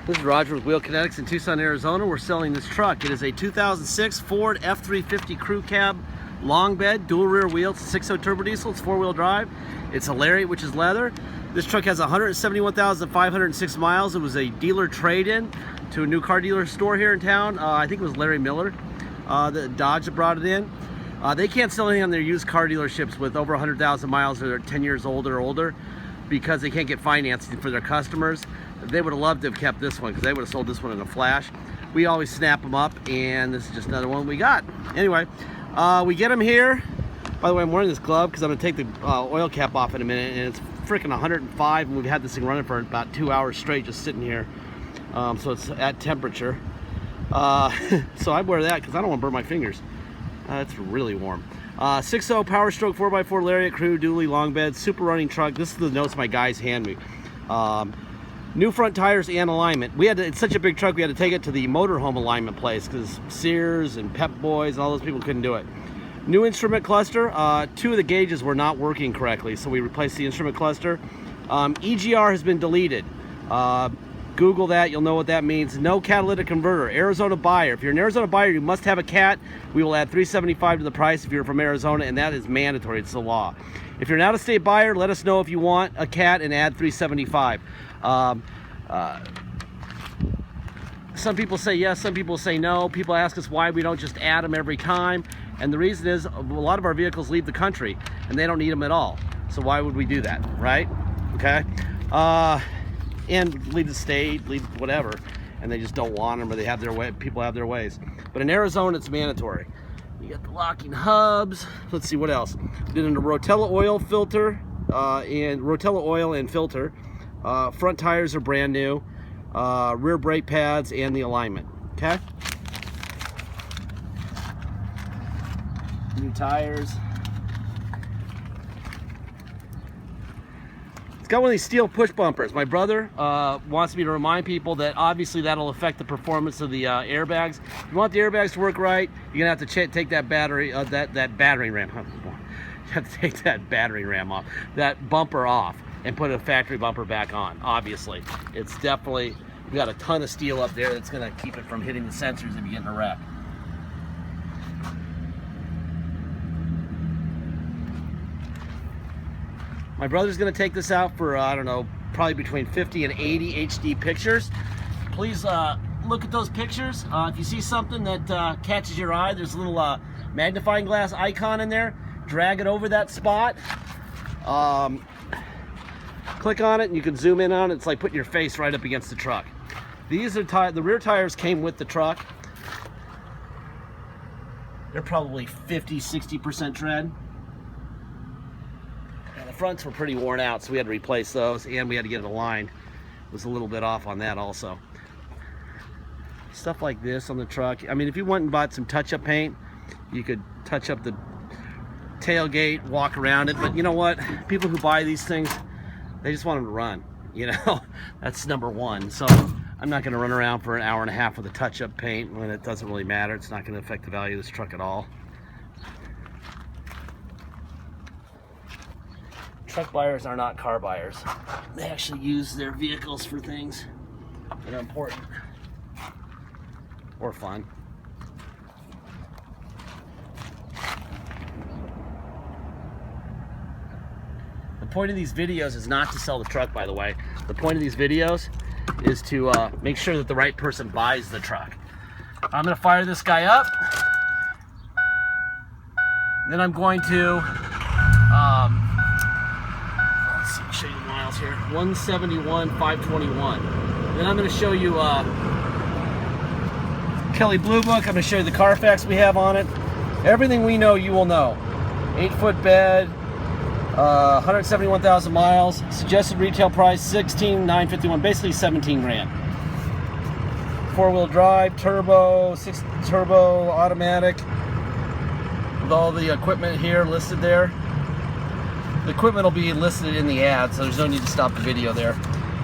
This is Roger with Wheel Kinetics in Tucson, Arizona. We're selling this truck. It is a 2006 Ford F350 Crew Cab long bed, dual rear wheels, 6.0 turbo diesel. It's 4-wheel drive. It's a Lariat, which is leather. This truck has 171,506 miles. It was a dealer trade-in to a new car dealer store here in town. I think it was Larry Miller, the Dodge that brought it in. They can't sell anything on their used car dealerships with over 100,000 miles or 10 years old or older because they can't get financing for their customers. They would have loved to have kept this one because they would have sold this one in a flash. We always snap them up, and this is just another one we got. Anyway, we get them here. By the way, I'm wearing this glove because I'm going to take the oil cap off in a minute, and it's freaking 105, and we've had this thing running for about 2 hours straight just sitting here. So it's at temperature. So I wear that because I don't want to burn my fingers. It's really warm. 6.0 Power Stroke 4x4 Lariat Crew dually long bed, super running truck. This is the notes my guys hand me. New front tires and alignment. It's such a big truck, we had to take it to the motorhome alignment place because Sears and Pep Boys and all those people couldn't do it. New instrument cluster. 2 of the gauges were not working correctly, so we replaced the instrument cluster. EGR has been deleted. Google that, you'll know what that means. No catalytic converter. Arizona buyer. If you're an Arizona buyer, you must have a CAT. We will add $375 to the price if you're from Arizona, and that is mandatory. It's the law. If you're an out-of-state buyer, let us know if you want a CAT and add $375. Some people say yes, some people say no. People ask us why we don't just add them every time, and the reason is a lot of our vehicles leave the country and they don't need them at all. So why would we do that, right? Okay. And leave the state, leave whatever, and they just don't want them, or they have their way. People have their ways. But in Arizona, it's mandatory. You got the locking hubs. Let's see what else. Did a Rotella oil filter and Rotella oil and filter. Front tires are brand new. Rear brake pads and the alignment. Okay. New tires. It's got one of these steel push bumpers. My brother wants me to remind people that obviously that'll affect the performance of the airbags. If you want the airbags to work right, you're gonna have to take that battery, that battering ram. You have to take that battering ram off, that bumper off, and put a factory bumper back on. Obviously, it's definitely, we've got a ton of steel up there that's gonna keep it from hitting the sensors if you get in a wreck. My brother's gonna take this out for, I don't know, probably between 50 and 80 HD pictures. Please look at those pictures. If you see something that catches your eye, there's a little magnifying glass icon in there. Drag it over that spot. Click on it and you can zoom in on it. It's like putting your face right up against the truck. These are the rear tires came with the truck. They're probably 50-60% tread. Fronts were pretty worn out, so we had to replace those, and we had to get it aligned. It was a little bit off on that also. Stuff like this on the truck. I mean, if you went and bought some touch-up paint, you could touch up the tailgate, walk around it, but you know what? People who buy these things, they just want them to run, you know? That's number one. So I'm not gonna run around for an hour and a half with a touch-up paint when it doesn't really matter. It's not gonna affect the value of this truck at all. Truck buyers are not car buyers. They actually use their vehicles for things that are important or fun. The point of these videos is not to sell the truck, by the way. The point of these videos is to make sure that the right person buys the truck. I'm gonna fire this guy up. Then I'm going to show you the miles here. 171,521. Then I'm going to show you Kelly Blue Book. I'm going to show you the Carfax we have on it. Everything we know, you will know. 8-foot bed, 171,000 miles. Suggested retail price $16,951, basically 17 grand. 4-wheel drive, turbo, 6 turbo, automatic, with all the equipment here listed there. The equipment will be listed in the ad, so there's no need to stop the video there.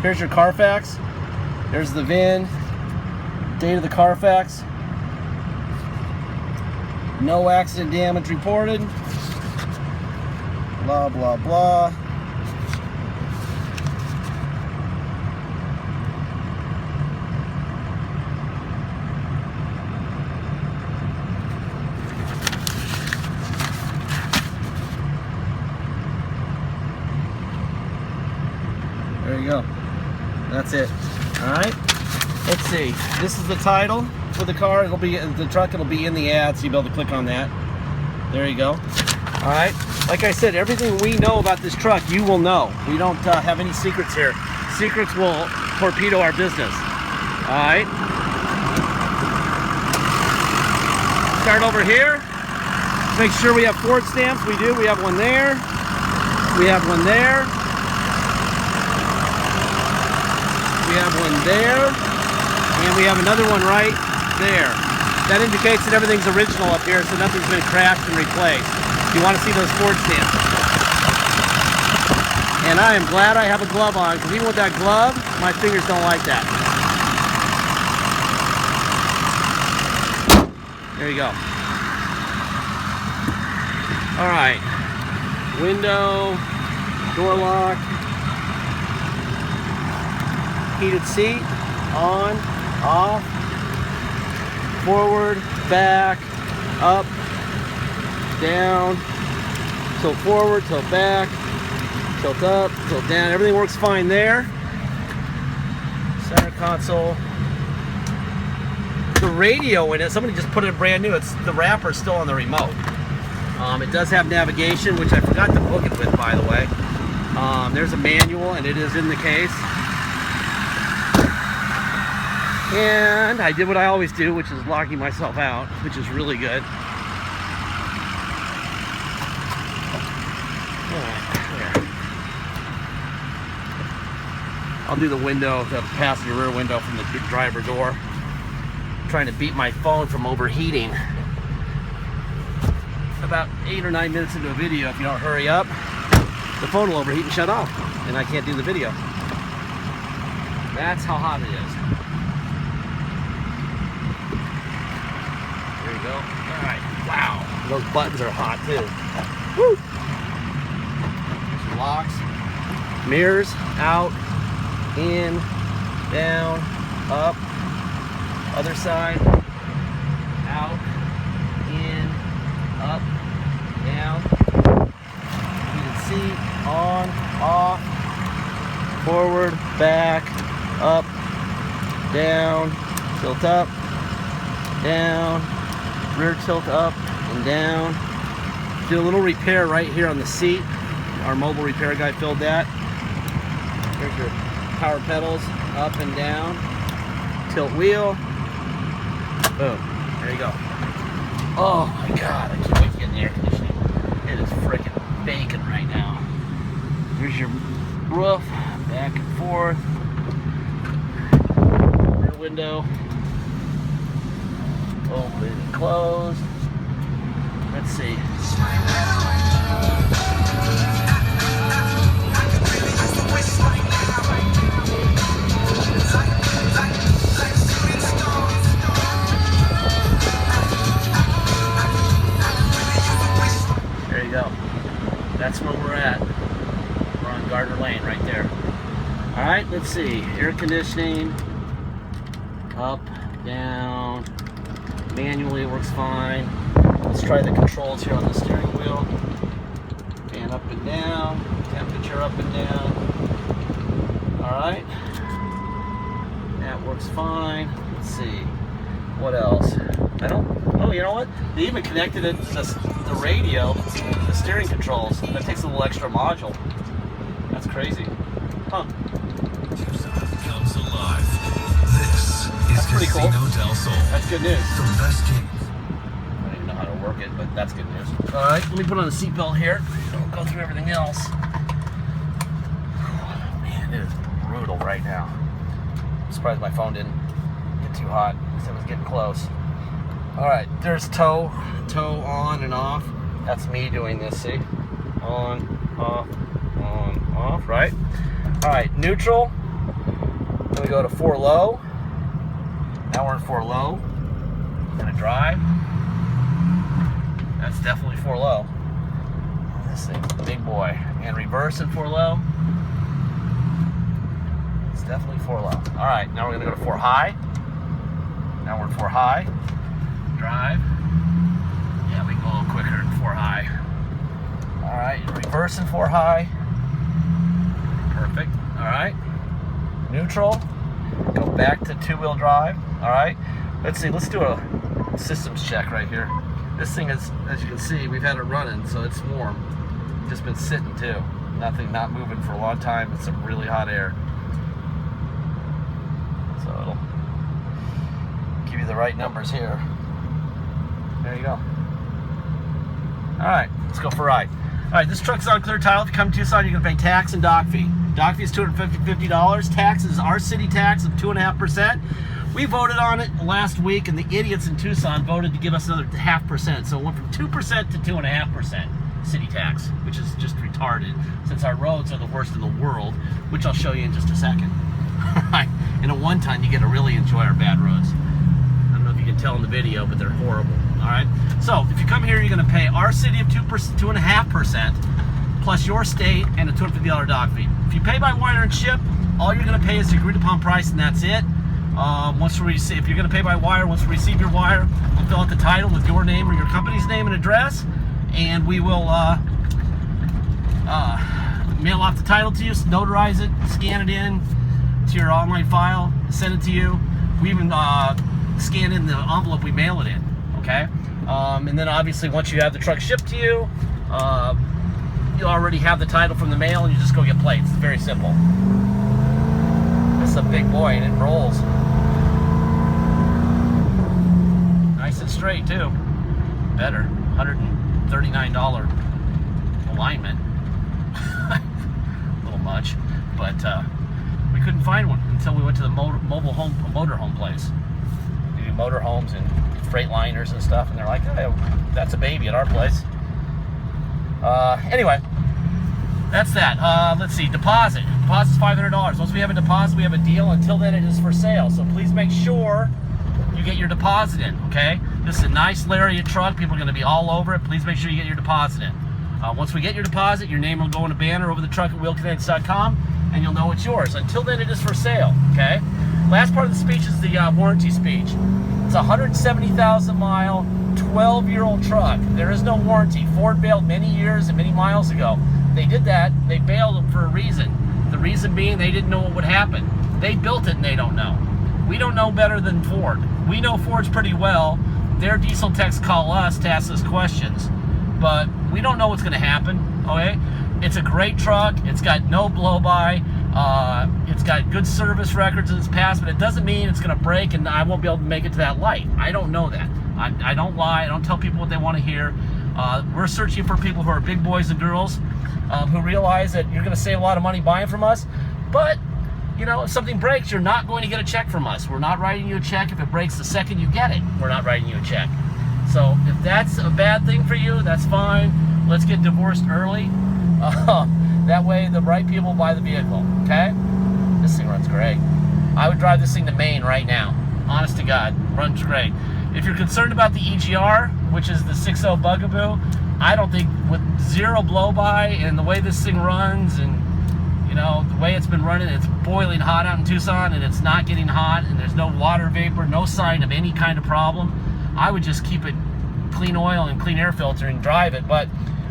Here's your Carfax. There's the VIN, date of the Carfax. No accident damage reported. Blah, blah, blah. That's it. All right. Let's see. This is the title for the car. It'll be the truck. It'll be in the ad, so you'll be able to click on that. There you go. All right. Like I said, everything we know about this truck, you will know. We don't have any secrets here. Secrets will torpedo our business. All right. Start over here. Make sure we have Ford stamps. We do. We have one there. We have one there. We have one there. And we have another one right there. That indicates that everything's original up here, so nothing's been crashed and replaced. You want to see those Ford stamps. And I am glad I have a glove on, because even with that glove, my fingers don't like that. There you go. All right. Window, door lock, heated seat, on, off, forward, back, up, down, tilt forward, tilt back, tilt up, tilt down. Everything works fine there. Center console. The radio in it, somebody just put it brand new. It's the wrapper's still on the remote. It does have navigation, which I forgot to book it with, by the way. There's a manual, and it is in the case. And I did what I always do, which is locking myself out, which is really good. I'll do the window, the passenger rear window from the driver door. I'm trying to beat my phone from overheating. About 8 or 9 minutes into a video, if you don't hurry up, the phone will overheat and shut off, and I can't do the video. That's how hot it is. There you go. All right. Wow. Those buttons are hot too. Woo! There's your locks. Mirrors out, in, down, up. Other side. Out, in, up, down. Heated seat, on, off, forward, back, up, down, tilt up, down, rear tilt up and down. Do a little repair right here on the seat. Our mobile repair guy filled that. There's your power pedals, up and down. Tilt wheel. Boom. There you go. Oh my God, I can't wait to get in the air conditioning. It is freaking baking right now. Here's your roof, back and forth. Rear window. Open and closed. Let's see. There you go. That's where we're at. We're on Gardner Lane right there. All right, let's see. Air conditioning. Up, down. Manually it works fine. Let's try the controls here on the steering wheel. Fan up and down. Temperature up and down. All right. That works fine. Let's see. What else? Oh, you know what? They even connected it to the radio, the steering controls. That takes a little extra module. That's crazy. Huh. Comes alive. This is That's pretty cool. Casino del Sol. That's good news. The best game. I don't even know how to work it, but that's good news. All right, let me put on the seatbelt here. I'll go through everything else. Oh, man, it is brutal right now. I'm surprised my phone didn't get too hot because it was getting close. All right, there's tow on and off. That's me doing this, see? On, off, right? All right, neutral. Then we go to 4 low. Now we're in 4 low. Gonna drive. That's definitely 4 low. This thing's a big boy. And reverse in 4 low. It's definitely 4 low. All right, now we're gonna go to 4 high. Now we're in 4 high. Drive. Yeah, we can go a little quicker in 4 high. All right, reverse in 4 high. Perfect. All right. neutral, go back to two-wheel drive. All right, let's see, let's do a systems check right here. This thing is, as you can see, we've had it running, so it's warm. Just been sitting too. Nothing, not moving for a long time. It's some really hot air. So it'll give you the right numbers here. There you go. All right, let's go for a ride. All right, this truck's on clear title. If you come to Tucson, you're gonna pay tax and dock fee. Dock fee is $250. Tax is our city tax of 2.5%. We voted on it last week, and the idiots in Tucson voted to give us another 0.5%. So it went from 2% to 2.5% city tax, which is just retarded, since our roads are the worst in the world, which I'll show you in just a second. In a one-ton, you get to really enjoy our bad roads. I don't know if you can tell in the video, but they're horrible. All right. So if you come here, you're going to pay our city of 2.5%, plus your state and a $250 dock fee. If you pay by wire and ship, all you're going to pay is the agreed upon price, and that's it. If you're going to pay by wire, once we receive your wire, we'll fill out the title with your name or your company's name and address, and we will mail off the title to you, notarize it, scan it in to your online file, send it to you. We even scan in the envelope we mail it in. Okay, and then obviously once you have the truck shipped to you, you already have the title from the mail, and you just go get plates. It's very simple. It's a big boy, and it rolls nice and straight too. Better, $139 alignment. A little much, but we couldn't find one until we went to the motorhome place. They do motorhomes and Freightliners and stuff, and they're like, oh, that's a baby at our place. Anyway, that's that. Let's see, deposit. Deposit's $500. Once we have a deposit, we have a deal. Until then, it is for sale. So please make sure you get your deposit in, okay? This is a nice Lariat truck. People are going to be all over it. Please make sure you get your deposit in. Once we get your deposit, your name will go in a banner over the truck at wheelkinetics.com, and you'll know it's yours. Until then, it is for sale, okay? Last part of the speech is the warranty speech. It's a 170,000 mile, 12-year-old truck. There is no warranty. Ford bailed many years and many miles ago. They did that. They bailed them for a reason. The reason being they didn't know what would happen. They built it and they don't know. We don't know better than Ford. We know Ford's pretty well. Their diesel techs call us to ask us questions, but we don't know what's going to happen, okay? It's a great truck. It's got no blow-by. It's got good service records in its past, but it doesn't mean it's going to break and I won't be able to make it to that light. I don't know that. I don't lie. I don't tell people what they want to hear. We're searching for people who are big boys and girls who realize that you're going to save a lot of money buying from us, but you know, if something breaks, you're not going to get a check from us. We're not writing you a check if it breaks the second you get it. We're not writing you a check. So if that's a bad thing for you, that's fine. Let's get divorced early. That way the right people buy the vehicle, okay? This thing runs great. I would drive this thing to Maine right now. Honest to God, runs great. If you're concerned about the EGR, which is the 6.0 Bugaboo, I don't think with zero blow-by and the way this thing runs and you know, the way it's been running, it's boiling hot out in Tucson and it's not getting hot and there's no water vapor, no sign of any kind of problem. I would just keep it clean oil and clean air filter and drive it. But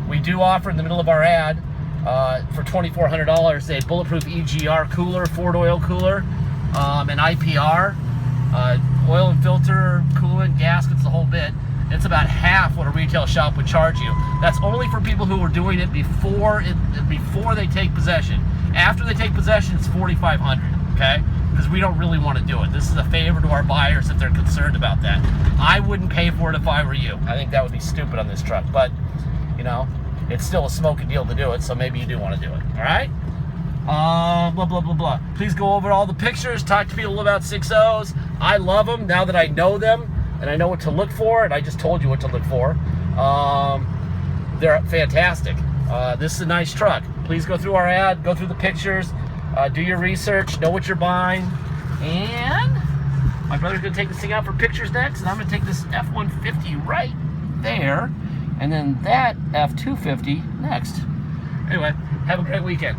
we do offer in the middle of our ad for $2,400 a bulletproof EGR cooler, Ford oil cooler, an IPR, oil and filter, coolant, gaskets, the whole bit. It's about half what a retail shop would charge you. That's only for people who are doing it before they take possession. After they take possession, it's $4,500, okay? Because we don't really want to do it. This is a favor to our buyers if they're concerned about that. I wouldn't pay for it if I were you. I think that would be stupid on this truck, but you know, it's still a smoking deal to do it, so maybe you do want to do it, all right? Blah, blah, blah, blah. Please go over all the pictures, talk to people about 6.0s. I love them now that I know them and I know what to look for, and I just told you what to look for. They're fantastic. This is a nice truck. Please go through our ad, go through the pictures, do your research, know what you're buying, and my brother's gonna take this thing out for pictures next, and I'm gonna take this F-150 right there, and then that F-250 next. Anyway, have a great weekend.